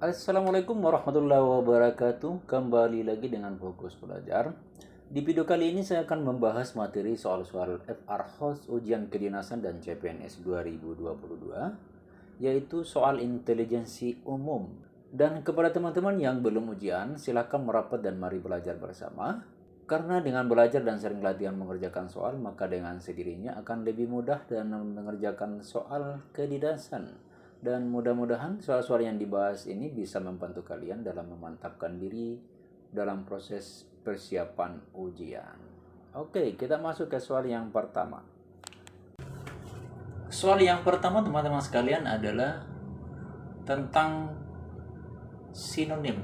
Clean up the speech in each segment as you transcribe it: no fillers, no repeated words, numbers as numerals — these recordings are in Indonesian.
Assalamualaikum warahmatullahi wabarakatuh. Kembali lagi dengan Fokus Belajar. Di video kali ini saya akan membahas materi soal-soal FR Host Ujian Kedinasan dan CPNS 2022, yaitu soal intelijensi umum. Dan kepada teman-teman yang belum ujian, silakan merapat dan mari belajar bersama. Karena dengan belajar dan sering latihan mengerjakan soal, maka dengan sendirinya akan lebih mudah dan mengerjakan soal kedinasan. Dan mudah-mudahan soal-soal yang dibahas ini bisa membantu kalian dalam memantapkan diri dalam proses persiapan ujian. Oke, kita masuk ke soal yang pertama. Soal yang pertama teman-teman sekalian adalah tentang sinonim,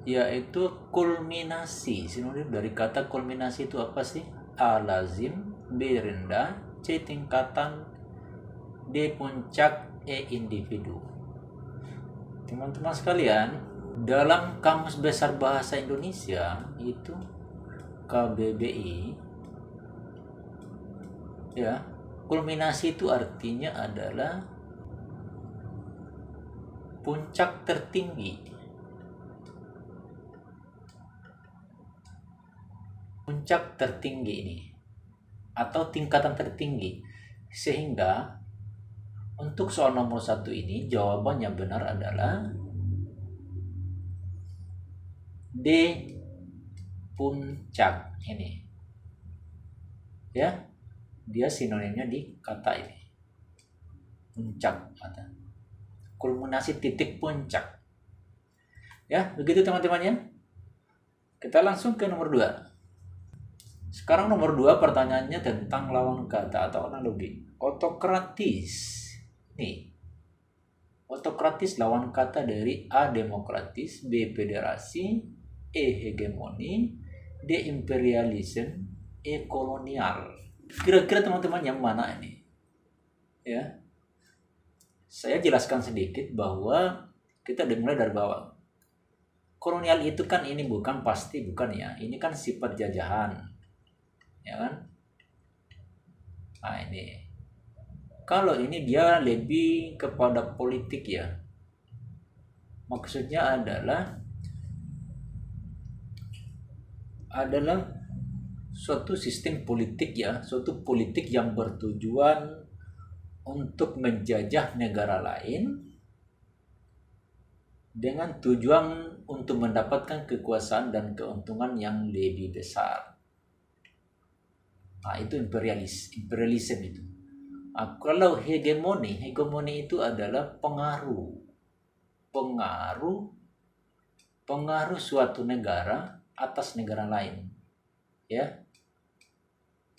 yaitu kulminasi. Sinonim dari kata kulminasi itu apa sih? A lazim, B rendah, C tingkatan, D puncak, E individu. Teman-teman sekalian, dalam Kamus Besar Bahasa Indonesia itu KBBI, ya, kulminasi itu artinya adalah puncak tertinggi. Puncak tertinggi ini atau tingkatan tertinggi, sehingga untuk soal nomor 1 ini jawaban yang benar adalah D puncak ini. Ya, dia sinonimnya di kata ini. Puncak kata. Kulminasi titik puncak. Ya, begitu teman-teman ya. Kita langsung ke nomor 2. Sekarang nomor 2 pertanyaannya tentang lawan kata atau analogi. Otokratis. Nih, otokratis lawan kata dari A demokratis, B federasi, E hegemoni, D imperialisme, E kolonial. Kira-kira teman-teman yang mana ini? Ya, saya jelaskan sedikit bahwa kita dimulai dari bawah. Kolonial itu kan ini bukan pasti bukan ya. Ini kan sifat jajahan, ya kan? Nah ini. Kalau ini dia lebih kepada politik ya. Maksudnya adalah suatu sistem politik ya, suatu politik yang bertujuan untuk menjajah negara lain dengan tujuan untuk mendapatkan kekuasaan dan keuntungan yang lebih besar. Nah, itu imperialisme itu. Nah, kalau hegemoni itu adalah pengaruh suatu negara atas negara lain, ya.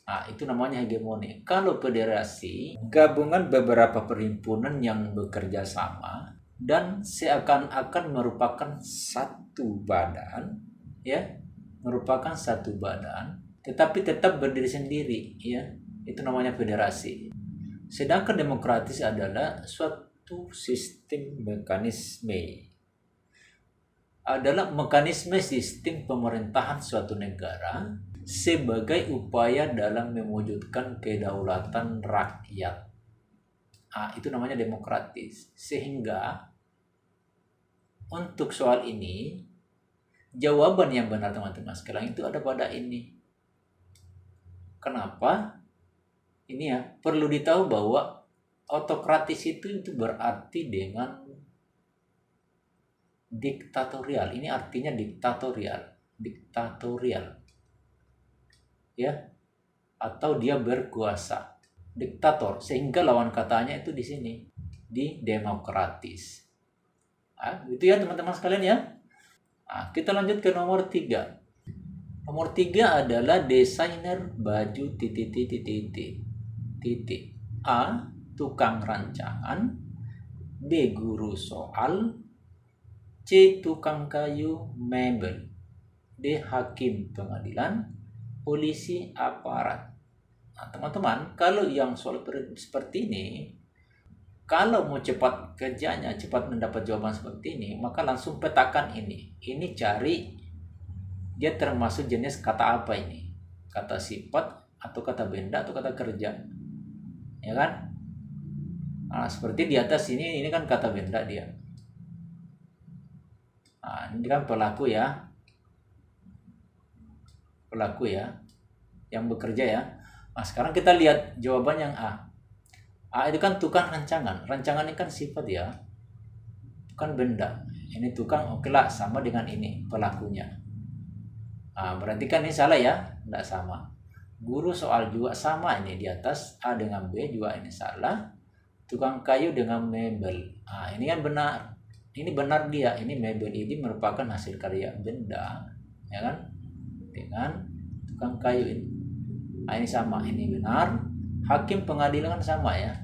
Nah, itu namanya hegemoni. Kalau federasi, gabungan beberapa perhimpunan yang bekerja sama dan seakan-akan merupakan satu badan, ya, tetapi tetap berdiri sendiri, ya. Itu namanya federasi. Sedangkan demokratis adalah suatu sistem mekanisme sistem pemerintahan suatu negara sebagai upaya dalam mewujudkan kedaulatan rakyat. Nah, itu namanya demokratis. Sehingga untuk soal ini jawaban yang benar teman-teman sekalian itu ada pada ini. Kenapa? Ini ya, perlu ditahu bahwa otokratis itu berarti dengan diktatorial. Ini artinya diktatorial. Ya. Atau dia berkuasa. Diktator, sehingga lawan katanya itu di sini, di demokratis. Nah, gitu ya teman-teman sekalian ya. Nah, kita lanjut ke nomor 3. Nomor 3 adalah desainer baju titik. A. Tukang rancangan, B. Guru soal, C. Tukang kayu mebel, D. Hakim pengadilan, polisi aparat. Nah, teman-teman, kalau yang soal seperti ini, kalau mau cepat kerjanya, cepat mendapat jawaban seperti ini, maka langsung petakan ini. Ini cari dia termasuk jenis kata apa ini? Kata sifat atau kata benda atau kata kerja. Ya kan? Nah, seperti di atas ini kan kata benda dia. Nah, ini kan pelaku ya, yang bekerja ya. Nah, sekarang kita lihat jawaban yang A. A itu kan tukang rancangan. Rancangan ini kan sifat ya, bukan benda. Ini tukang, oke lah, sama dengan ini pelakunya. Nah, berarti kan ini salah ya? Tidak sama. Guru soal juga sama, ini di atas A dengan B juga ini salah. Tukang kayu dengan mebel. Nah, ini kan benar. Ini benar dia. Ini mebel ini merupakan hasil karya benda, ya kan? Dengan tukang kayu ini. Nah, ini sama. Ini benar. Hakim pengadilan kan sama ya.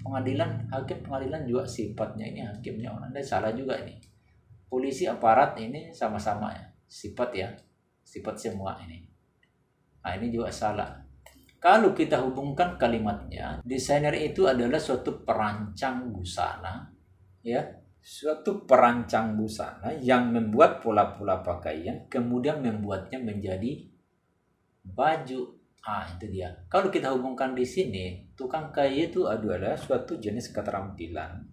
Hakim pengadilan juga sifatnya ini hakimnya orang. Dan salah juga ini. Polisi aparat ini sama-sama ya. Sifat ya. Sifat semua ini. Nah, ini juga salah. Kalau kita hubungkan kalimatnya, desainer itu adalah suatu perancang busana, ya, suatu perancang busana yang membuat pola-pola pakaian, kemudian membuatnya menjadi baju. Ah, itu dia. Kalau kita hubungkan di sini, tukang kayu itu adalah suatu jenis keterampilan,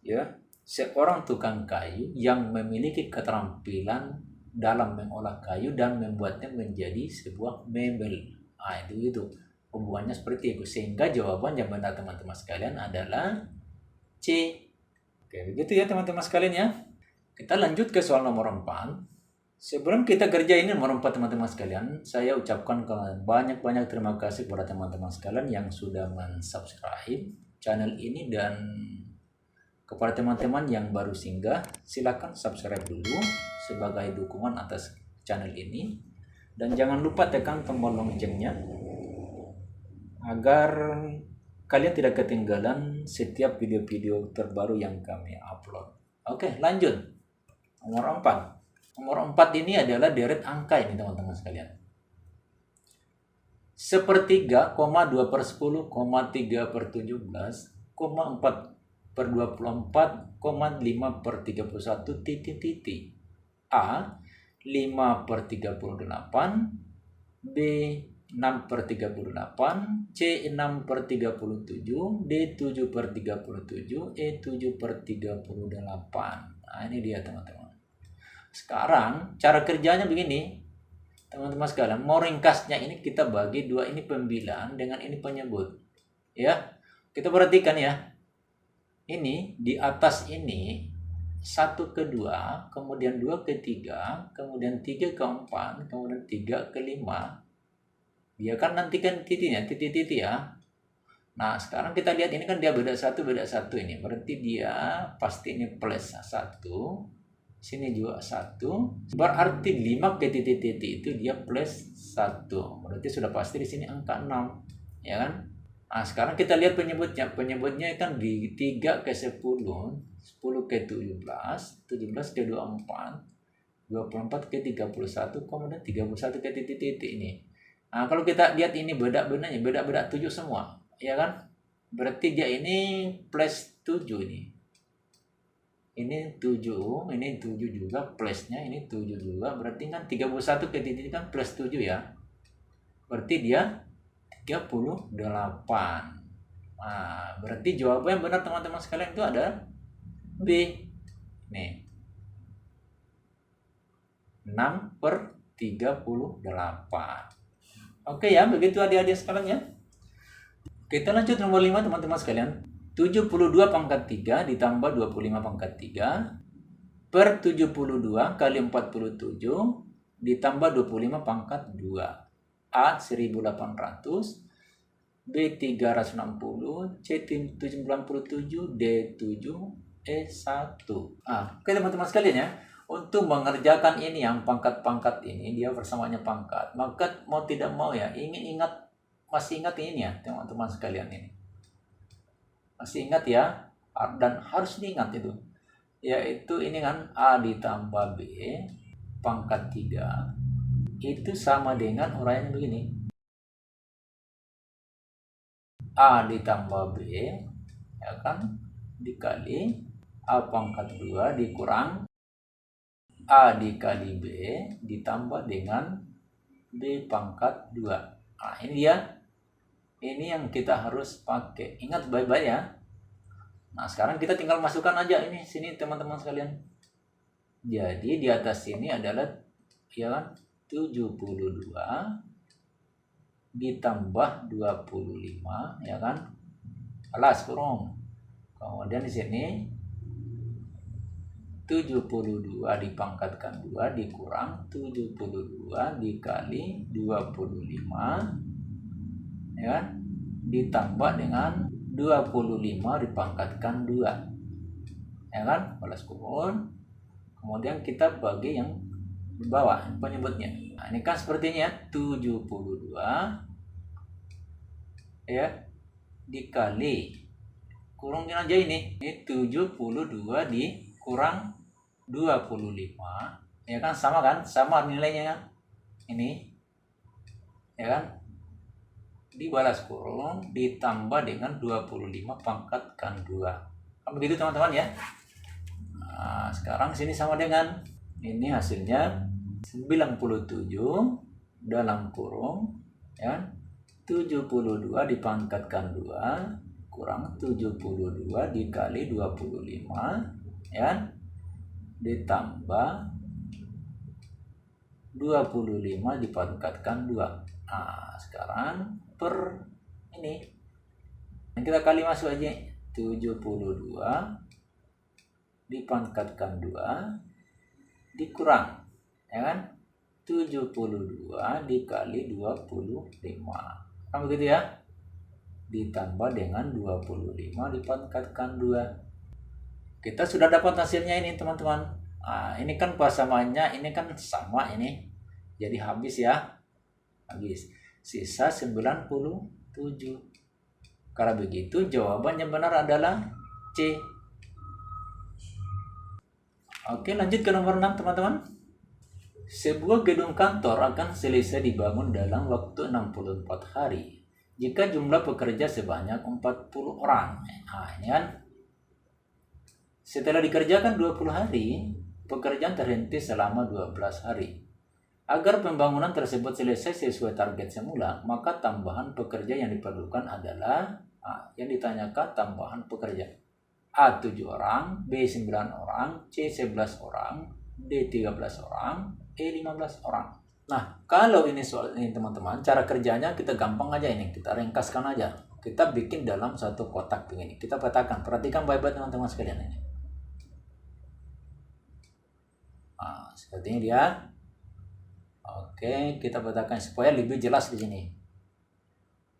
ya, seorang tukang kayu yang memiliki keterampilan dalam mengolah kayu dan membuatnya menjadi sebuah mebel. Ah, itu hubungannya seperti itu, sehingga jawaban yang benar teman-teman sekalian adalah C. Oke, begitu ya teman-teman sekalian ya. Kita lanjut ke soal nomor 4. Sebelum kita kerjain nomor 4 teman-teman sekalian, saya ucapkan banyak-banyak terima kasih kepada teman-teman sekalian yang sudah mensubscribe channel ini, dan kepada teman-teman yang baru singgah, silakan subscribe dulu sebagai dukungan atas channel ini, dan jangan lupa tekan tombol loncengnya agar kalian tidak ketinggalan setiap video-video terbaru yang kami upload. Oke, lanjut. Nomor 4. Nomor 4 ini adalah deret angka ini teman-teman sekalian. 1/3, 2/10, 3/17, 4/24, 5/31, titik. A 5/38, B 6/38, C 6/37, D 7/37, E 7/38. Nah, ini dia teman-teman. Sekarang cara kerjanya begini teman-teman sekalian. Mau ringkasnya ini kita bagi dua, ini pembilang dengan ini penyebut. Ya, kita perhatikan ya. Ini di atas ini 1 ke 2, kemudian 2 ke 3, kemudian 3 ke 4, kemudian 3 ke 5. Dia kan nanti kan titiknya, titik-titik ya. Nah, sekarang kita lihat ini kan dia beda satu ini. Berarti dia pasti ini plus 1. Sini juga 1. Berarti 5 ke titik-titik itu dia plus 1. Berarti sudah pasti di sini angka 6. Ya kan? Nah, sekarang kita lihat penyebutnya. Penyebutnya kan di 3 ke 10, 10 ke 17, 17 ke 24, 24 ke 31, kemudian 31 ke titik-titik ini. Nah, kalau kita lihat ini beda-bedanya, beda-beda 7 semua, ya kan? Berarti dia ini plus 7 ini. Ini 7, ini 7 juga plusnya, ini 7 juga. Berarti kan 31 ke titik kan plus 7 ya. Berarti dia 38. Nah, berarti jawaban yang benar teman-teman sekalian itu ada B. Nih. 6/38. Oke ya, begitu adik-adik sekalian ya. Kita lanjut nomor 5 teman-teman sekalian. 72 pangkat 3 ditambah 25 pangkat 3 per 72 kali 47 ditambah 25 pangkat 2. A 1800, B 360, C 97, D 7, E 1. Oke teman-teman sekalian ya. Untuk mengerjakan ini yang pangkat-pangkat ini, dia bersamanya pangkat. Maka mau tidak mau ya, masih ingat ini ya teman-teman sekalian ini. Masih ingat ya, dan harus diingat itu. Yaitu ini kan A ditambah B pangkat 3 itu sama dengan uraiannya begini. A ditambah B, ya kan, dikali A pangkat 2 dikurang A dikali B ditambah dengan B pangkat 2. Nah, ini dia. Ini yang kita harus pakai. Ingat baik-baik ya. Nah, sekarang kita tinggal masukkan aja ini sini teman-teman sekalian. Jadi di atas ini adalah ya kan 72 ditambah 25 ya kan. Alas kurung. Kemudian di sini 72 dipangkatkan 2 dikurang 72 dikali 25 ya kan, ditambah dengan 25 dipangkatkan 2 ya kan, balas kurun. Kemudian kita bagi yang di bawah penyebutnya. Nah, ini kan sepertinya 72 ya dikali kurungin aja ini 72 dikurang 25 ya kan, sama nilainya ini ya kan, dibalas kurung ditambah dengan 25 pangkatkan 2 kan begitu teman-teman ya. Nah, sekarang sini sama dengan ini hasilnya 97 dalam kurung ya 72 dipangkatkan 2 kurang 72 dikali 25 ya ditambah 25 dipangkatkan 2. Nah, sekarang per ini yang kita kali masuk aja 72 dipangkatkan 2 dikurang ya kan 72 dikali 25 kan begitu ya, ditambah dengan 25 dipangkatkan 2. Kita sudah dapat hasilnya ini teman-teman. Nah, ini kan persamanya ini kan sama ini. Jadi habis ya. Habis. Sisa 97. Karena begitu jawaban yang benar adalah C. Oke, lanjut ke nomor 6 teman-teman. Sebuah gedung kantor akan selesai dibangun dalam waktu 64 hari jika jumlah pekerja sebanyak 40 orang. Nah, ini kan setelah dikerjakan 20 hari, pekerjaan terhenti selama 12 hari. Agar pembangunan tersebut selesai sesuai target semula, maka tambahan pekerja yang diperlukan adalah yang ditanyakan tambahan pekerja. A 7 orang, B 9 orang, C 11 orang, D 13 orang, E 15 orang. Nah, kalau ini soal ini teman-teman, cara kerjanya kita gampang aja ini, kita ringkaskan aja. Kita bikin dalam satu kotak begini. Kita petakan, perhatikan baik-baik teman-teman sekalian ini. Nah, seperti ini dia. Oke, kita petakan supaya lebih jelas di sini.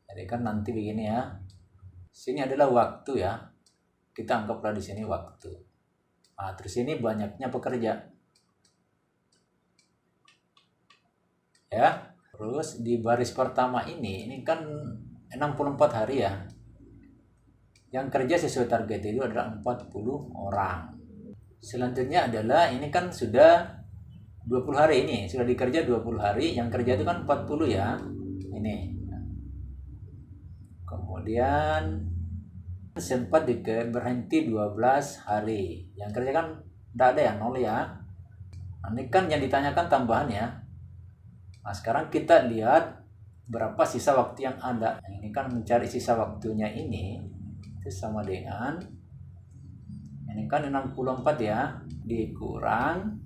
Jadi kan nanti begini ya. Sini adalah waktu ya. Kita anggaplah di sini waktu. Nah, terus ini banyaknya pekerja. Ya. Terus di baris pertama ini kan 64 hari ya. Yang kerja sesuai target itu adalah 40 orang. Selanjutnya adalah ini kan sudah 20 hari ini, sudah dikerja 20 hari, yang kerja itu kan 40 ya. Ini. Kemudian sempat berhenti 12 hari. Yang kerja kan tidak ada ya, 0 ya. Nah, ini kan yang ditanyakan tambahan ya. Nah, sekarang kita lihat berapa sisa waktu yang ada. Ini kan mencari sisa waktunya ini itu sama dengan ini kan 64 ya, dikurang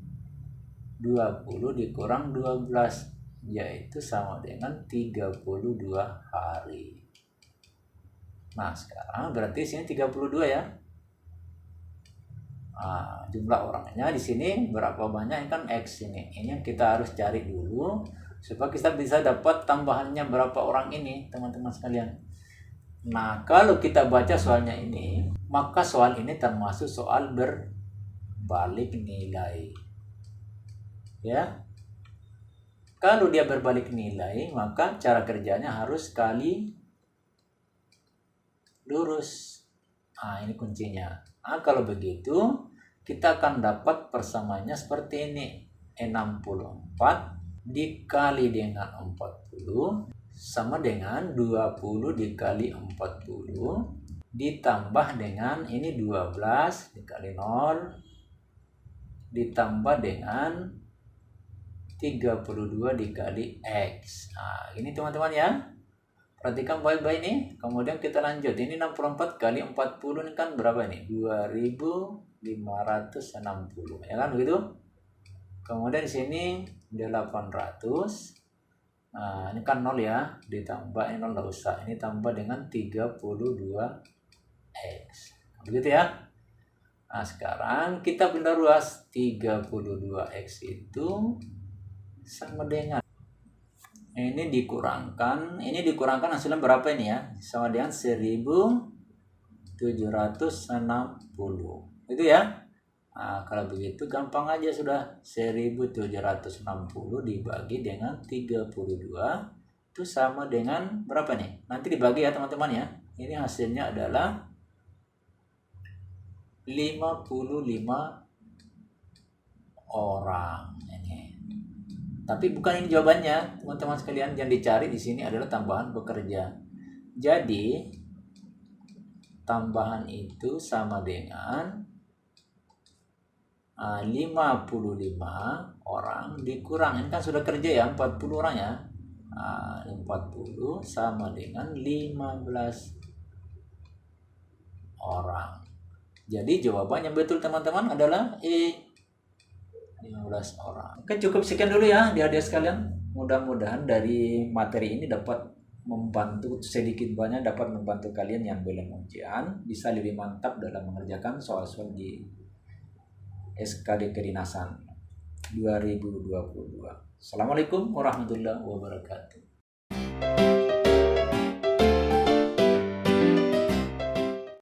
20 dikurang 12, yaitu sama dengan 32 hari. Nah, sekarang berarti sini 32 ya. Nah, jumlah orangnya di sini berapa banyak kan X ini. Ini yang kita harus cari dulu supaya kita bisa dapat tambahannya berapa orang ini, teman-teman sekalian. Nah, kalau kita baca soalnya ini, maka soal ini termasuk soal berbalik nilai. Ya. Kalau dia berbalik nilai, maka cara kerjanya harus kali lurus. Nah, ini kuncinya. Nah, kalau begitu, kita akan dapat persamanya seperti ini. 64 dikali dengan 40 sama dengan 20 dikali 40 ditambah dengan ini 12 dikali 0 ditambah dengan 32 dikali X. Nah, ini teman-teman ya. Perhatikan baik-baik nih. Kemudian kita lanjut. Ini 64 kali 40 ini kan berapa nih? 2560. Ya kan begitu? Kemudian di sini 800. Nah, ini kan 0 ya, ditambah ini 0 nggak usah. Ini tambah dengan 32x. Begitu ya. Nah, sekarang kita pindah ruas. 32x itu sama dengan ini dikurangkan hasilnya berapa ini ya? Sama dengan 1760. Itu ya. Nah, kalau begitu gampang aja sudah. 1760 dibagi dengan 32 itu sama dengan berapa nih? Nanti dibagi ya teman-teman ya. Ini hasilnya adalah 55 orang ini. Tapi bukan ini jawabannya, teman-teman sekalian. Yang dicari di sini adalah tambahan pekerja. Jadi tambahan itu sama dengan 55 orang dikurang, ini kan sudah kerja ya, 40 orang ya. 40 sama dengan 15 orang. Jadi jawabannya betul teman-teman adalah E, 15 orang. Oke, cukup sekian dulu ya adik-adik sekalian. Mudah-mudahan dari materi ini dapat membantu, sedikit banyak dapat membantu kalian yang belum ujian bisa lebih mantap dalam mengerjakan soal-soal di SKD Kedinasan 2022. Assalamualaikum warahmatullahi wabarakatuh.